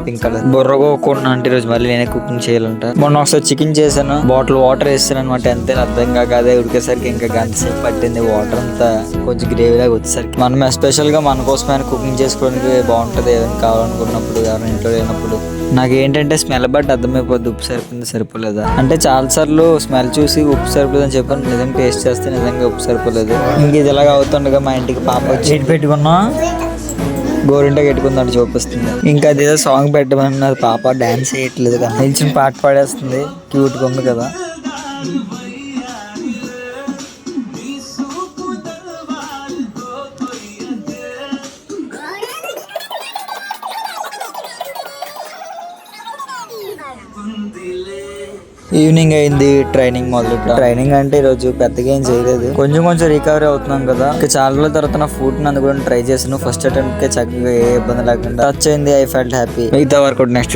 Pink colour. బుర్రగోకుండా అంటే ఈరోజు మళ్ళీ నేనే కుకింగ్ చేయాలంట. మొన్న ఒకసారి చికెన్ చేశాను, బాటిల్ వాటర్ వేస్తాను అనమాట. అంతే అర్థం కాక అదే ఉడికేసరికి ఇంకా గంట సేపు పట్టింది. వాటర్ అంతా కొంచెం గ్రేవీ లాగా వచ్చేసరికి మనం ఎస్పెషల్ గా మన కోసమైనా కుకింగ్ చేసుకోవడానికి బాగుంటది. ఏమైనా కావాలనుకున్నప్పుడు, ఎవరైనా ఇంట్లో లేనప్పుడు. నాకు ఏంటంటే స్మెల్ బట్టి అర్థమైపోద్ది ఉప్పు సరిపోయింది సరిపోలేదా. అంటే చాలా సార్లు స్మెల్ చూసి ఉప్పు సరిపోలేదు అని చెప్పాను, నిజంగా టేస్ట్ చేస్తే నిజంగా ఉప్పు సరిపోలేదు. ఇంక ఇది ఇలాగ అవుతుండగా మా ఇంటికి పాప వచ్చి పెట్టుకున్నా గోరింట పెట్టుకుందంటే చూపిస్తుంది. ఇంకా అదేదో సాంగ్ పెట్టమన్నది, పాప డాన్స్ చేయట్లేదు కదా, నిల్చుని పాట పాడేస్తుంది. క్యూట్గా ఉంది కదా. ఈవినింగ్ అయింది, ట్రైనింగ్ మొదలు. ట్రైనింగ్ అంటే ఈరోజు పెద్దగా ఏం చేయలేదు, కొంచెం కొంచెం రికవరీ అవుతున్నాం కదా. ఇంకా చాలా రోజుల తర్వాత నా ఫుడ్ ని అందుకు ట్రై చేసాను. ఫస్ట్ అటెంప్ట్ కే చక్కగా ఏ ఇబ్బంది లేకుండా టచ్ అయింది. I felt happy. మిగతా వర్కౌట్ నెక్స్ట్